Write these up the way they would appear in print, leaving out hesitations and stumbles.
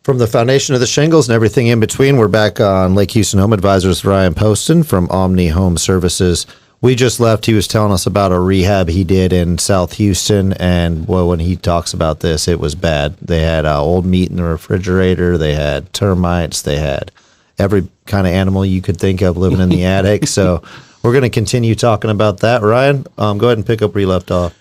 From the foundation of the shingles and everything in between, we're back on Lake Houston Home Advisors. Ryan Poston from Omni Home Services. We just left. He was telling us about a rehab he did in South Houston, and well, when he talks about this, it was bad. They had old meat in the refrigerator. They had termites. They had every kind of animal you could think of living in the attic. So we're going to continue talking about that. Ryan, go ahead and pick up where you left off.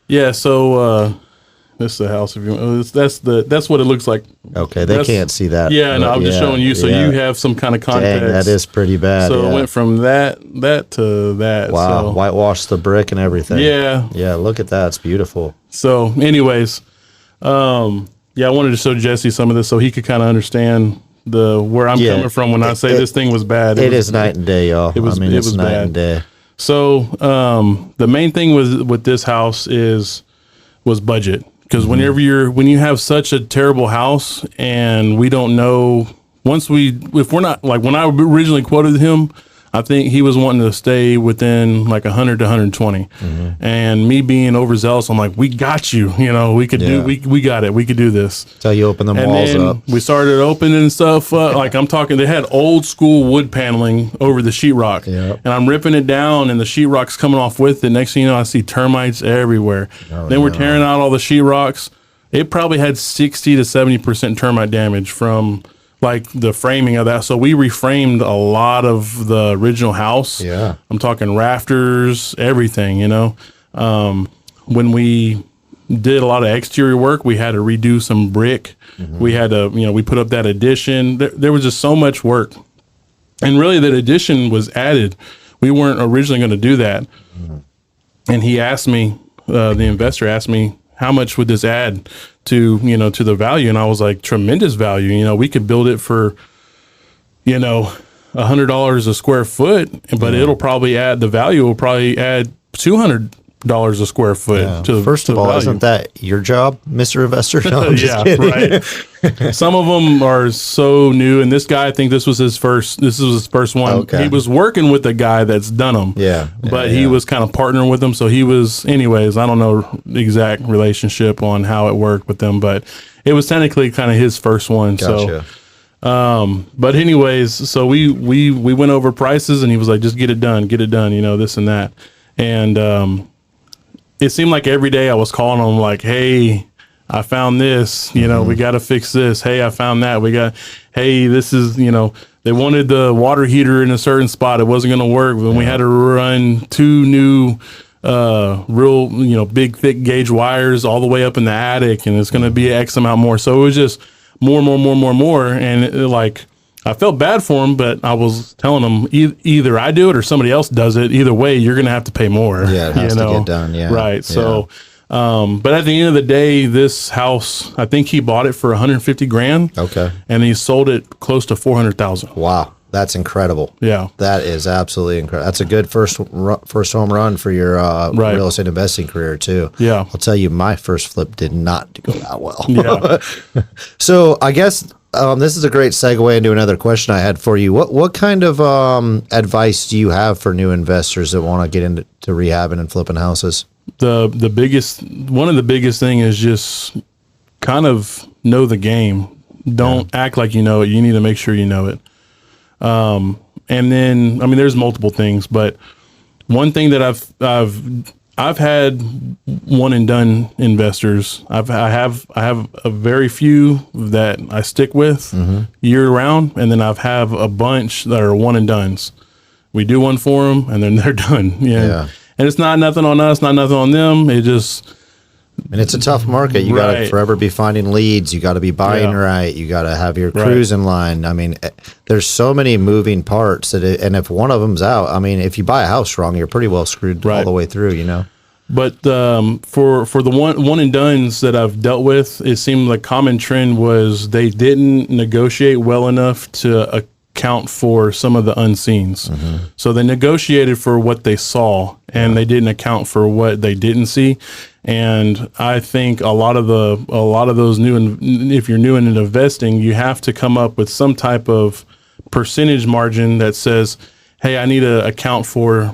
Yeah. So this is the house. If you that's what it looks like. Okay, they can't see that. Yeah, no, I'm just showing you, so you have some kind of context. Dang, that is pretty bad. So it went from that to that. Wow, so. whitewashed the brick and everything. Yeah. Yeah, look at that. It's beautiful. So anyways, I wanted to show Jesse some of this so he could kind of understand where I'm coming from when I say this thing was bad. It is night and day, y'all. It was night bad. And day. So the main thing with this house was budget. Because when you have such a terrible house and we don't know, if we're not, like when I originally quoted him, I think he was wanting to stay within like 100 to 120. And me being overzealous, I'm like, we got you. We could we got it. We could do this. Till you open the walls up. We started opening stuff like I'm talking, they had old school wood paneling over the sheetrock. Yep. And I'm ripping it down and the sheetrock's coming off with it. Next thing you know, I see termites everywhere. We're tearing out all the sheetrocks. It probably had 60 to 70% termite damage from like the framing of that. So we reframed a lot of the original house. Yeah. I'm talking rafters, everything, when we did a lot of exterior work, we had to redo some brick. We had to, we put up that addition. There was just so much work. And really that addition was added. We weren't originally going to do that. And he asked me, the investor asked me, how much would this add to the value? And I was like, tremendous value. We could build it for, $100 a square foot, but it'll probably add, the value will probably add $200 a square foot to First of all, value. isn't that your job, Mr. Investor? No, I'm just kidding. Right. Some of them are so new, and this guy, I think this was his first one. Okay. He was working with a guy that's done them. But he was kind of partnering with them. So he was, anyways, I don't know the exact relationship on how it worked with them, but it was technically kind of his first one. Gotcha. So, but anyways, so we went over prices and he was like, just get it done, this and that. And, it seemed like every day I was calling him like, hey, I found this, we got to fix this. Hey, I found that. Hey, this is, they wanted the water heater in a certain spot. It wasn't going to work. Then we had to run 2 new, real, big, thick gauge wires all the way up in the attic, and it's going to be X amount more. So it was just more. And I felt bad for him, but I was telling him either I do it or somebody else does it. Either way, you're going to have to pay more. Yeah, it has to get done. Yeah. Right. So, but at the end of the day, this house, I think he bought it for $150,000. Okay. And he sold it close to $400,000. Wow. That's incredible. Yeah. That is absolutely incredible. That's a good first home run for your real estate investing career too. Yeah. I'll tell you, my first flip did not go that well. Yeah. So I guess this is a great segue into another question I had for you. What kind of advice do you have for new investors that want to get into rehabbing and flipping houses? One of the biggest thing is just kind of know the game. Don't act like you know it. You need to make sure you know it. And then, there's multiple things, but one thing that I've had one and done investors. I have a very few that I stick with year round, and then I've have a bunch that are one and dones. We do one for them, and then they're done. Yeah. And it's not nothing on us, not nothing on them. And it's a tough market. You got to forever be finding leads. You got to be buying right. You got to have your crews in line. There's so many moving parts and if one of them's out, if you buy a house wrong, you're pretty well screwed all the way through, But for the one and dones that I've dealt with, it seemed like common trend was they didn't negotiate well enough to account for some of the unseens. So they negotiated for what they saw, and they didn't account for what they didn't see. And I think a lot of those if you're new in investing, you have to come up with some type of percentage margin that says, hey, I need to account for,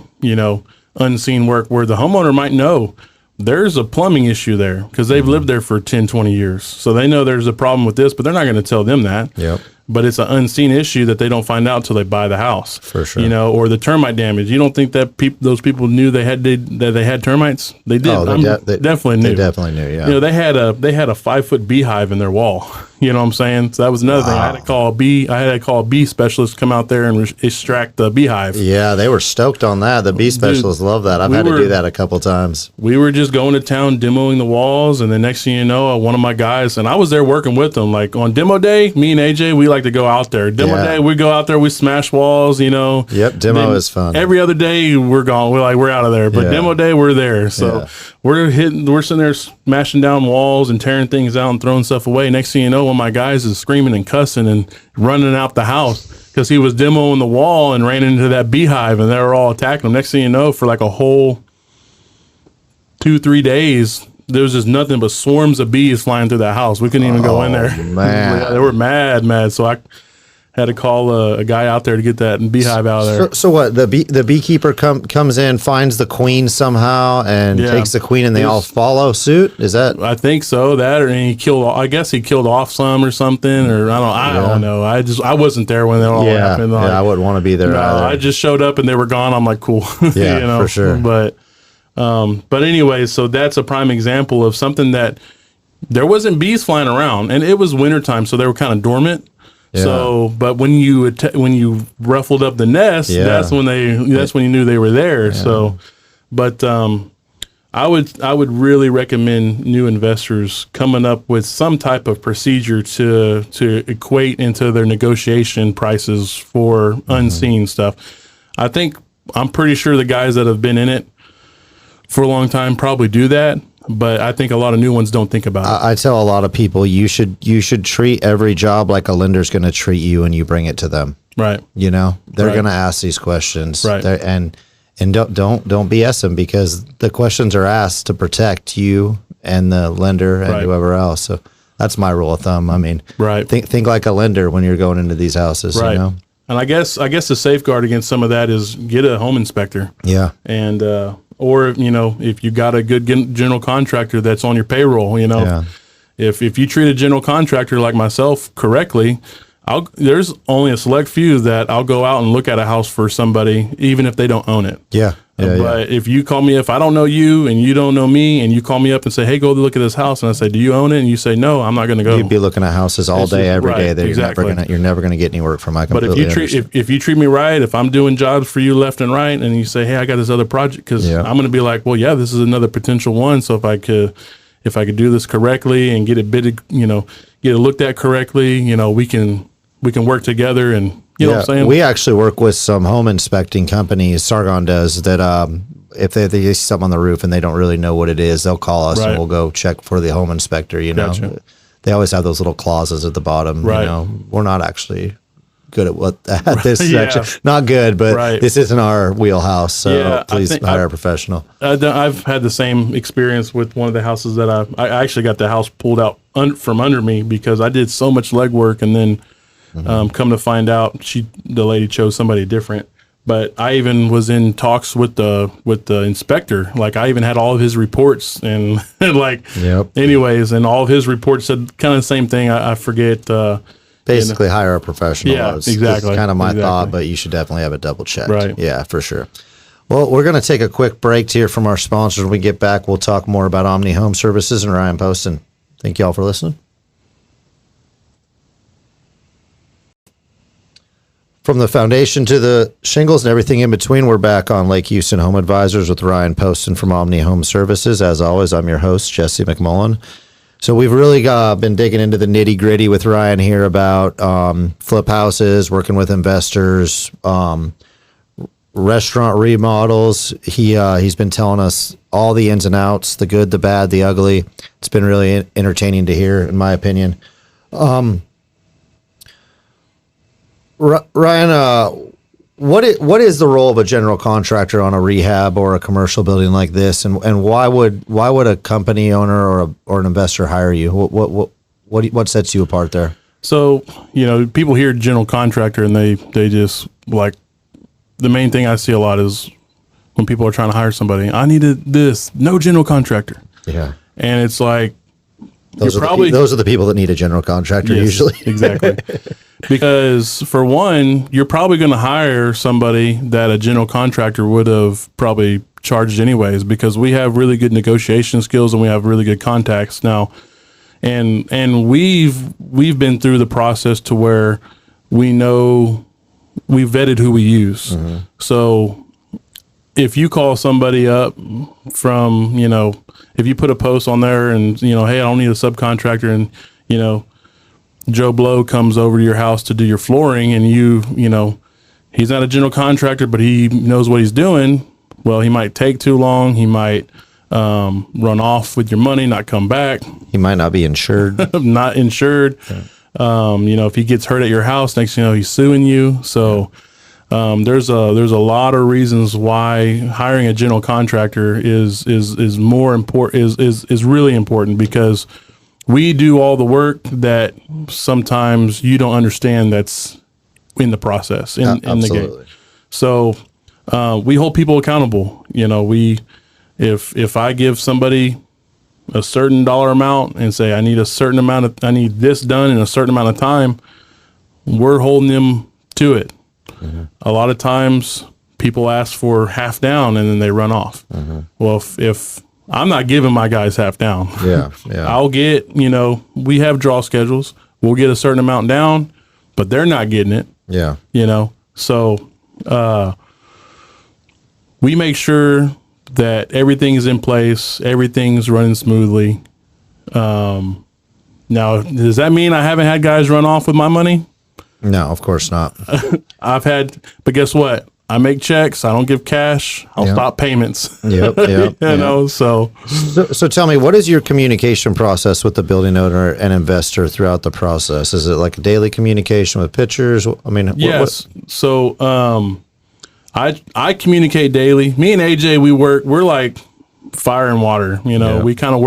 unseen work, where the homeowner might know there's a plumbing issue there because they've lived there for 10, 20 years. So they know there's a problem with this, but they're not going to tell them that. Yep. But it's an unseen issue that they don't find out until they buy the house. For sure. You know, or the termite damage. You don't think that those people knew that they had termites? They did. Oh, they definitely knew. They definitely knew, yeah. You know, they had a 5-foot beehive in their wall. You know what I'm saying? So that was another thing. I had to call a bee specialist to come out there and extract the beehive. Yeah, they were stoked on that. The bee specialists love that. I've had to do that a couple times. We were just going to town demoing the walls, and the next thing you know, one of my guys, and I was there working with them. Like on demo day, me and AJ, we like to go out there. Demo day, we go out there, we smash walls, you know. Yep, demo is fun. Every other day, we're gone. We're out of there. But demo day, we're there. So we're sitting there smashing down walls and tearing things out and throwing stuff away. Next thing you know, one of my guys is screaming and cussing and running out the house because he was demoing the wall and ran into that beehive, and they were all attacking him. Next thing you know, for like a whole 2-3 days, there was just nothing but swarms of bees flying through that house. We couldn't even go in there. Man. They were mad. So I had to call a guy out there to get that beehive out of there. So what? The beekeeper comes in, finds the queen somehow, and takes the queen, and they all follow suit. Is that? I think so. I guess he killed off some or something, or I don't know. I wasn't there when that all happened. I wouldn't want to be there either. I just showed up and they were gone. I'm like, cool. Yeah, you know? for sure. But anyway, so that's a prime example of something that there wasn't bees flying around, and it was wintertime, so they were kind of dormant. Yeah. So, but when you ruffled up the nest, that's when you knew they were there. Yeah. So, but I would really recommend new investors coming up with some type of procedure to equate into their negotiation prices for unseen stuff. I'm pretty sure the guys that have been in it for a long time probably do that. But I think a lot of new ones don't think about it. I tell a lot of people you should treat every job like a lender's going to treat you when you bring it to them. Right. You know, they're going to ask these questions. Right. And don't BS them, because the questions are asked to protect you and the lender and whoever else. So that's my rule of thumb. I mean, think like a lender when you're going into these houses. Right. You know? And I guess the safeguard against some of that is get a home inspector. Yeah. And or, you know, if you got a good general contractor that's on your payroll, you know, if you treat a general contractor like myself correctly, there's only a select few that I'll go out and look at a house for somebody, even if they don't own it. Yeah. But if you call me, if I don't know you and you don't know me, and you call me up and say, hey, go look at this house, and I say, do you own it? And you say, no, I'm not going to go. You'd be looking at houses all day, every day. That you're never going to get any work from. But if you treat me right, if I'm doing jobs for you left and right, and you say, hey, I got this other project, because I'm going to be like, well, yeah, this is another potential one. So if I could do this correctly and get it bidded, you know, get it looked at correctly, you know, we can work together. And you know what I'm saying? We actually work with some home inspecting companies, Sargon does, that if they see something on the roof and they don't really know what it is, they'll call us and we'll go check for the home inspector, you know. Gotcha. They always have those little clauses at the bottom. Right. You know, we're not actually good at this section. Not good, but this isn't our wheelhouse, so please hire a professional. I've had the same experience with one of the houses that I actually got the house pulled out from under me because I did so much legwork, and then come to find out, the lady chose somebody different. But I even was in talks with the inspector. Like, I even had all of his reports, and anyways, and all of his reports said kind of the same thing. I forget. Basically, hire a professional. Yeah, exactly. That's kind of my thought, but you should definitely have it double checked. Right. Yeah, for sure. Well, we're going to take a quick break here from our sponsors. When we get back, we'll talk more about Omni Home Services and Ryan Poston. Thank you all for listening. From the foundation to the shingles and everything in between, we're back on Lake Houston Home Advisors with Ryan Poston from Omni Home Services. As always, I'm your host, Jesse McMullen. So we've really been digging into the nitty gritty with Ryan here about flip houses, working with investors, restaurant remodels. He's been telling us all the ins and outs, the good, the bad, the ugly. It's been really entertaining to hear, in my opinion. Ryan, what is the role of a general contractor on a rehab or a commercial building like this, and why would a company owner or an investor hire you? What sets you apart there? So, you know, people hear general contractor and they just like, the main thing I see a lot is when people are trying to hire somebody. I needed this, no general contractor. Yeah. And it's like, Those are the people that need a general contractor usually. Exactly. Because for one, you're probably going to hire somebody that a general contractor would have probably charged anyways, because we have really good negotiation skills and we have really good contacts now. And we've been through the process to where we know we vetted who we use. Mm-hmm. So if you call somebody up from, if you put a post on there and, hey, I don't need a subcontractor, and, Joe Blow comes over to your house to do your flooring, and he's not a general contractor, but he knows what he's doing. Well, he might take too long. He might run off with your money, not come back. He might not be insured. Not insured. Yeah. If he gets hurt at your house, next thing you know, he's suing you. So there's a lot of reasons why hiring a general contractor is more important, is really important, because we do all the work that sometimes you don't understand that's in the process, in the game. So we hold people accountable. If I give somebody a certain dollar amount and say I need this done in a certain amount of time, we're holding them to it. Mm-hmm. A lot of times people ask for half down and then they run off. Mm-hmm. Well, if I'm not giving my guys half down, I'll get, we have draw schedules. We'll get a certain amount down, but they're not getting it. Yeah. So we make sure that everything is in place, everything's running smoothly. Now, does that mean I haven't had guys run off with my money? No, of course not. But guess what? I make checks. I don't give cash. I'll stop payments. Yep. So tell me, what is your communication process with the building owner and investor throughout the process? Is it like a daily communication with pictures? I mean, yes. So, I communicate daily. Me and AJ, we're like fire and water. We kind of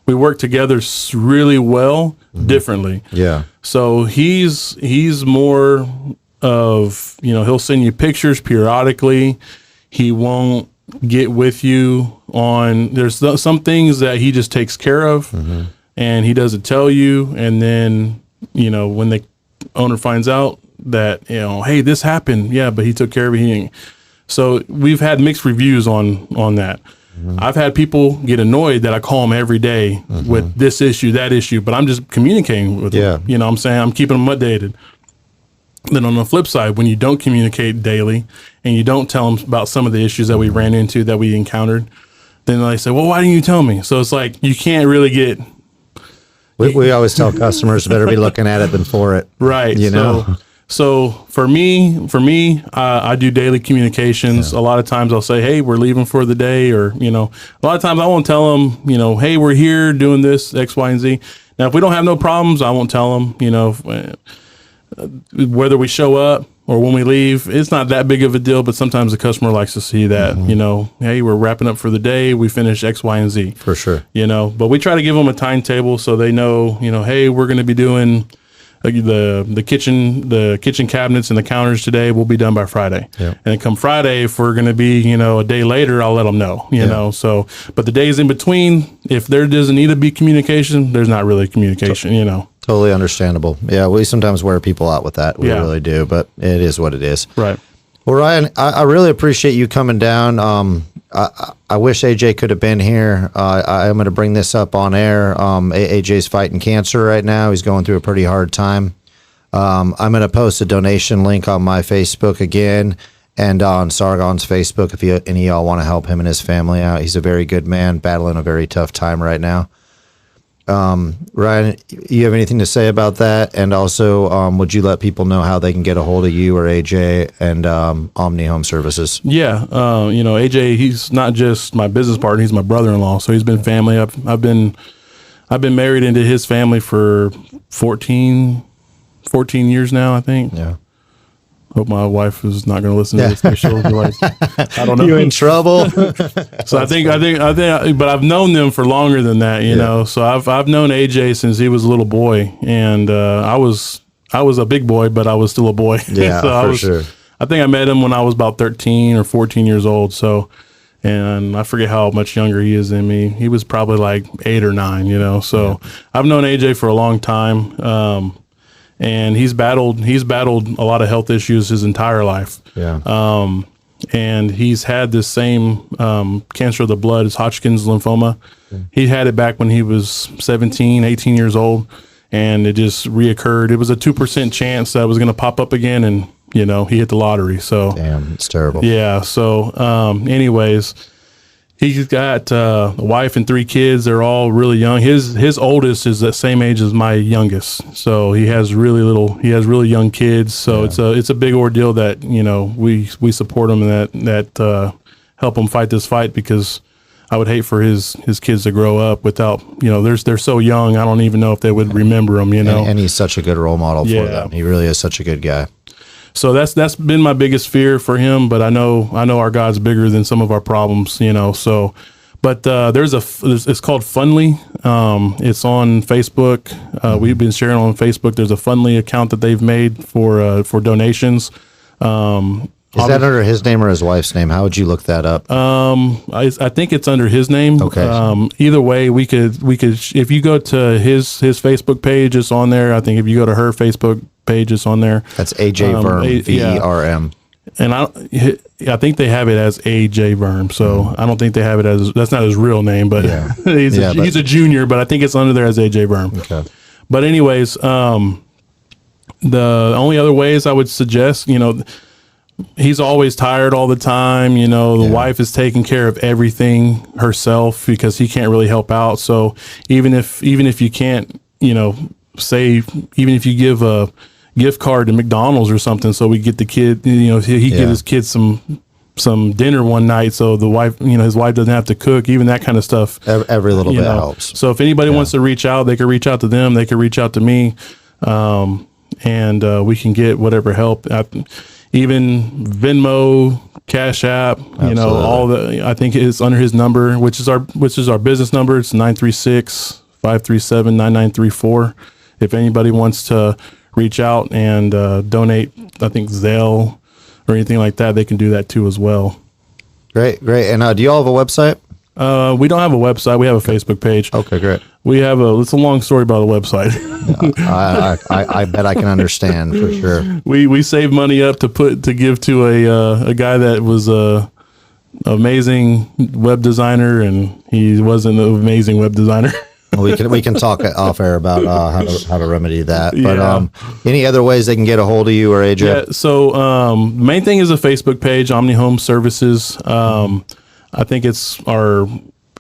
we work together really well, differently. Yeah. So he's more of, he'll send you pictures periodically. He won't get with you on, there's some things that he just takes care of, and he doesn't tell you. And then, when the owner finds out that, hey, this happened. Yeah, but he took care of it. So we've had mixed reviews on that. Mm-hmm. I've had people get annoyed that I call them every day with this issue, that issue, but I'm just communicating with them. What I'm saying? I'm keeping them updated. Then on the flip side, when you don't communicate daily and you don't tell them about some of the issues that we ran into, that we encountered, then they say, well, why didn't you tell me? So it's like, you can't really get... We always tell customers better be looking at it than for it. Right. So for me, I do daily communications. Yeah. A lot of times I'll say, hey, we're leaving for the day, or, a lot of times I won't tell them, hey, we're here doing this, X, Y, and Z. Now, if we don't have no problems, I won't tell them, whether we show up or when we leave, it's not that big of a deal, but sometimes the customer likes to see that, hey, we're wrapping up for the day. We finished X, Y, and Z. For sure. But we try to give them a timetable so they know, hey, we're going to be doing the kitchen cabinets and the counters today will be done by Friday. Yep. And then come Friday, if we're going to be, a day later, I'll let them know, know. So, but the days in between, if there doesn't need to be communication, there's not really communication, Totally understandable. Yeah, we sometimes wear people out with that. We really do, but it is what it is. Right. Well, Ryan, I really appreciate you coming down. I wish AJ could have been here. I am going to bring this up on air. AJ's fighting cancer right now. He's going through a pretty hard time. I'm going to post a donation link on my Facebook again and on Sargon's Facebook if any of y'all want to help him and his family out. He's a very good man battling a very tough time right now. Ryan, you have anything to say about that? And also, would you let people know how they can get a hold of you or AJ and Omni Home Services? Yeah, AJ, he's not just my business partner; he's my brother-in-law. So he's been family. I've been married into his family for 14 years now, I think. Yeah. Hope my wife is not going to listen to this. She'll be like, I don't know. You in trouble? So I think, but I've known them for longer than that, you know. So I've known AJ since he was a little boy, and I was a big boy, but I was still a boy. Yeah, so for sure. I think I met him when I was about 13 or 14 years old. So, and I forget how much younger he is than me. He was probably like 8 or 9, you know. So I've known AJ for a long time, and he's battled a lot of health issues his entire life. Yeah. And he's had this same cancer of the blood, it's Hodgkin's lymphoma. He had it back when he was 17, 18 years old, and it just reoccurred. It was a 2% chance that it was going to pop up again, and, you know, he hit the lottery. So, Damn, it's terrible. yeah. So, anyways, he's got a wife and 3 kids. They're all really young. His oldest is the same age as my youngest. So he has really young kids. So it's a big ordeal that, you know, we support him and that help him fight this fight, because I would hate for his kids to grow up without, you know, they're so young. I don't even know if they would remember him, you know. And he's such a good role model for them. He really is such a good guy. So that's been my biggest fear for him, but I know our God's bigger than some of our problems, you know. So, but it's called Fundly. It's on Facebook. We've been sharing on Facebook. There's a Fundly account that they've made for donations. Is that under his name or his wife's name? How would you look that up? I think it's under his name. Okay. Either way, we could if you go to his Facebook page, it's on there. I think if you go to her Facebook page, it's on there. That's AJ Verm, VERM. And I think they have it as AJ Verm. So I don't think they have it as, that's not his real name, but he's a junior, but I think it's under there as AJ Verm. Okay. But anyways, the only other ways I would suggest, you know, he's always tired all the time. You know, the wife is taking care of everything herself because he can't really help out. So even if you can't, you know, say, even if you give a gift card to McDonald's or something, so we get the kid, you know, he get his kids some dinner one night, so the wife, you know, his wife doesn't have to cook, even that kind of stuff. Every little bit helps. So if anybody wants to reach out, they can reach out to them. They can reach out to me, and we can get whatever help. Even Venmo, Cash App, you know, all I think it's under his number, which is our business number. It's 936-537-9934. If anybody wants to reach out and donate, I think Zelle or anything like that, they can do that too as well. Great. And do you all have a website? We don't have a website. We have a Facebook page. Okay, great. We have it's a long story about a website. I bet I can understand for sure. We saved money up to give to a guy that was a amazing web designer, and he wasn't an amazing web designer. We can talk off air about how to remedy that. But any other ways they can get a hold of you or AJ? Yeah. So main thing is a Facebook page, Omni Home Services. I think it's our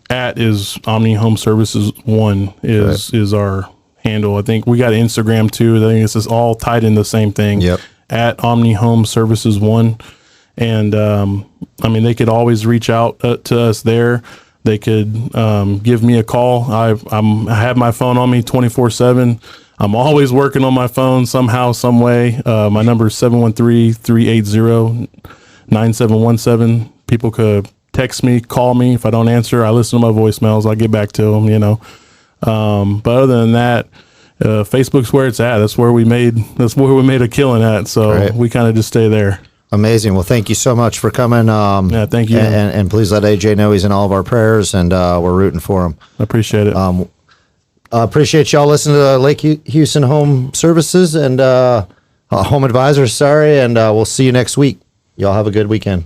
is Omni Home Services 1 is our handle. I think we got Instagram too. I think it's just all tied in the same thing. Yep. At Omni Home Services 1. And I mean, they could always reach out to us there. They could give me a call. I have my phone on me 24/7. I'm always working on my phone somehow, some way. My number is 713-380-9717. People could text me, call me. If I don't answer, I listen to my voicemails. I'll get back to them, you know. But other than that, Facebook's where it's at. That's where we made a killing at. So we kind of just stay there. Amazing. Well, thank you so much for coming. Thank you. And please let AJ know he's in all of our prayers, and we're rooting for him. I appreciate it. Appreciate y'all listening to Lake Houston Home Services and Home Advisors. Sorry, and we'll see you next week. Y'all have a good weekend.